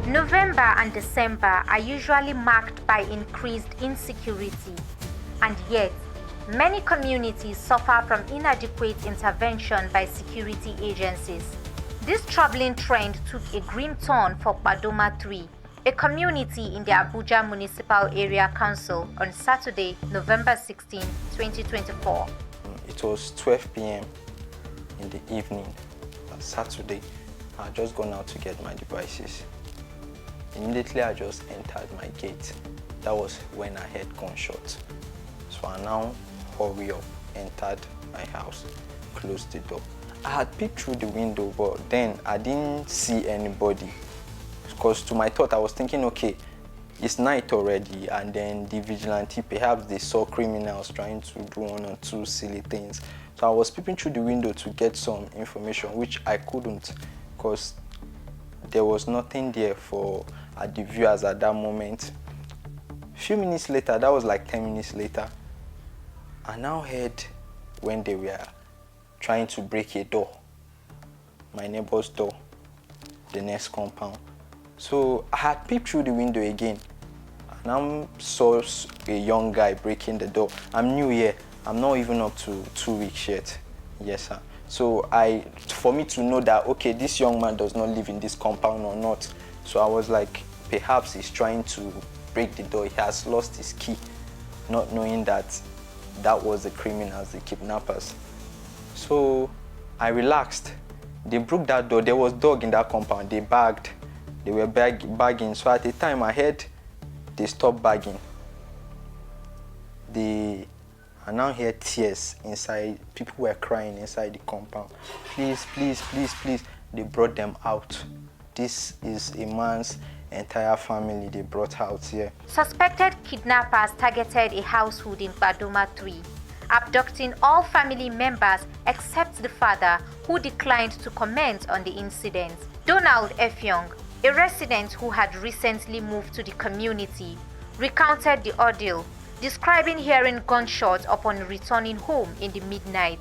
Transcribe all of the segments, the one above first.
November and December are usually marked by increased insecurity, and yet many communities suffer from inadequate intervention by security agencies. This troubling trend took a grim turn for Kpaduma 3, a community in the Abuja Municipal Area Council on Saturday, November 16, 2024. It was 12 p.m. in the evening on Saturday. I had just gone out to get my devices. Immediately I just entered my gate. That was when I heard gunshots. So I now hurry up, entered my house, closed the door. I had peeked through the window, but then I didn't see anybody. Because to my thought, I was thinking, okay, it's night already, and then the vigilante, perhaps they saw criminals trying to do one or two silly things. So I was peeping through the window to get some information, which I couldn't, because there was nothing there for the viewers at that moment. A few minutes later, that was like 10 minutes later, I now heard when they were trying to break a door, my neighbor's door, the next compound. So I had peeped through the window again, and I saw a young guy breaking the door. I'm new here. I'm not even up to 2 weeks yet. Yes, sir. So for me to know that, okay, this young man does not live in this compound or not. So I was like, perhaps he's trying to break the door. He has lost his key, not knowing that that was the criminals, the kidnappers. So I relaxed. They broke that door. There was dog in that compound. They bagged. They were bagging. So at the time I heard they stopped bagging. I now hear tears inside. People were crying inside the compound. Please, please, please, please. They brought them out. This is a man's entire family they brought out here. Suspected kidnappers targeted a household in Kpaduma 3, abducting all family members except the father, who declined to comment on the incident. Donald F. Young, a resident who had recently moved to the community, recounted the ordeal, describing hearing gunshots upon returning home in the midnight,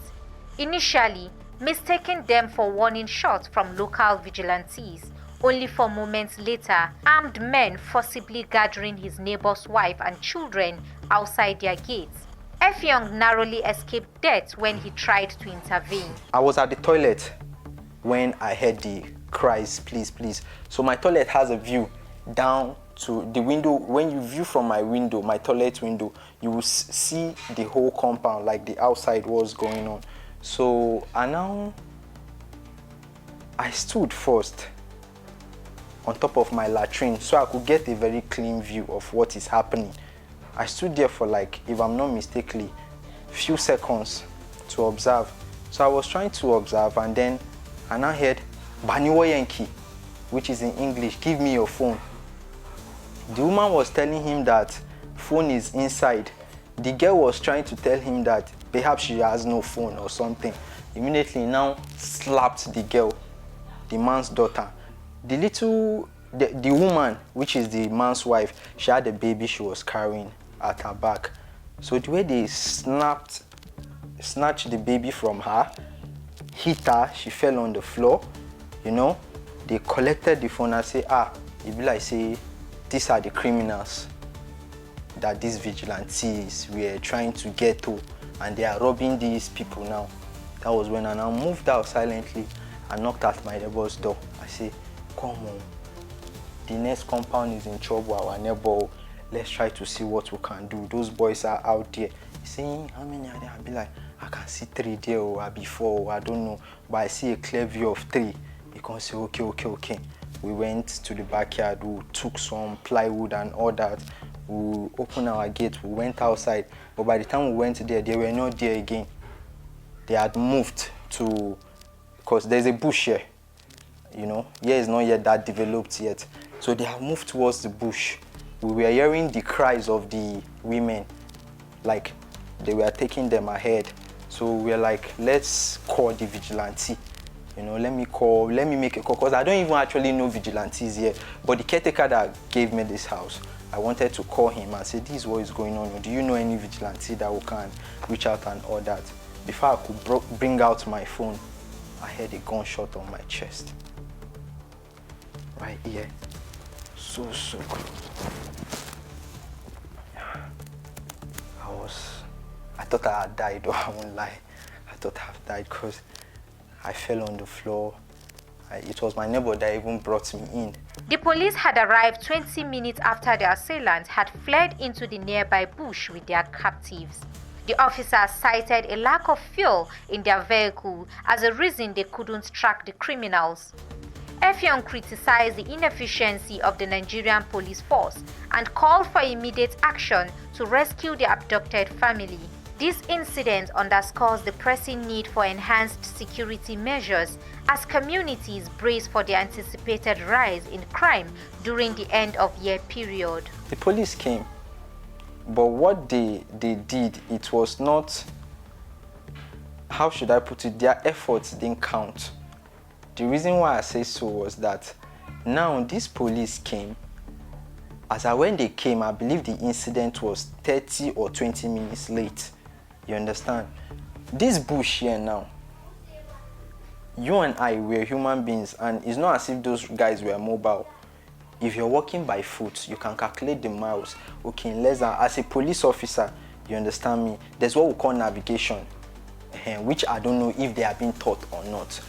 initially mistaking them for warning shots from local vigilantes, only for moments later armed men forcibly gathering his neighbor's wife and children outside their gates. F. Young narrowly escaped death when he tried to intervene. I was at the toilet when I heard the cries, please, please. So my toilet has a view down to the window. When you view from my window, my toilet window, you will see the whole compound, like the outside was going on. So I stood first on top of my latrine so I could get a very clean view of what is happening. I stood there for, like, if I'm not mistaken, few seconds to observe. So I was trying to observe, and then I now heard Baniwo Yankee, which is in English, give me your phone. The woman was telling him that phone is inside. The girl was trying to tell him that perhaps she has no phone or something. Immediately now slapped the girl, the man's daughter. The woman, which is the man's wife, she had a baby she was carrying at her back. So the way they snatched the baby from her, hit her, she fell on the floor, you know. They collected the phone and say, it be like, say, these are the criminals that these vigilantes were trying to get to, and they are robbing these people now. That was when I now moved out silently and knocked at my neighbor's door. I say, come on, the next compound is in trouble, our neighbor, let's try to see what we can do. Those boys are out there. He's saying, how many are there? I'll be like, I can see 3 there, or before, I don't know, but I see a clear view of 3. You can say, okay. We went to the backyard, we took some plywood and all that. We opened our gate, we went outside, but by the time we went there, they were not there again. They had moved to, because there's a bush here, you know, here is not yet that developed yet. So they have moved towards the bush. We were hearing the cries of the women, like they were taking them ahead. So we were like, let's call the vigilante. You know, let me make a call, because I don't even actually know vigilantes here. But the caretaker that gave me this house, I wanted to call him and say, this is what is going on. Do you know any vigilante that we can reach out and all that? Before I could bring out my phone, I heard a gunshot on my chest. Right here. So good. I thought I had died, or I won't lie. I thought I had died because I fell on the floor. It was my neighbor that even brought me in. The police had arrived 20 minutes after the assailants had fled into the nearby bush with their captives. The officers cited a lack of fuel in their vehicle as a reason they couldn't track the criminals. Effiong criticized the inefficiency of the Nigerian police force and called for immediate action to rescue the abducted family. This incident underscores the pressing need for enhanced security measures as communities brace for the anticipated rise in crime during the end-of-year period. The police came, but what they did, it was not, how should I put it, their efforts didn't count. The reason why I say so was that now this police came, when they came, I believe the incident was 30 or 20 minutes late. You understand? This bush here now, you and I were human beings, and it's not as if those guys were mobile. If you're walking by foot, you can calculate the miles. Okay, in less than, as a police officer, you understand me, there's what we call navigation, which I don't know if they are being taught or not.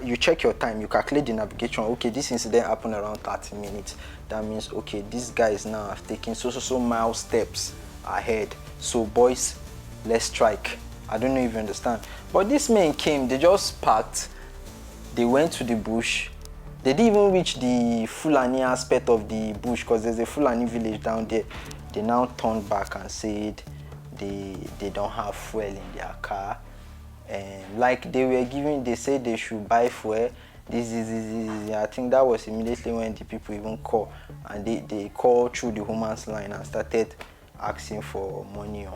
You check your time, you calculate the navigation. Okay, this incident happened around 30 minutes. That means, okay, these guys now have taken so mile steps ahead. So boys, let's strike. I don't know if you understand. But these men came, they just parked, they went to the bush. They didn't even reach the Fulani aspect of the bush because there's a Fulani village down there. They now turned back and said they don't have fuel in their car. And like they said they should buy fuel. This. I think that was immediately when the people even called. And they called through the woman's line and started asking for money.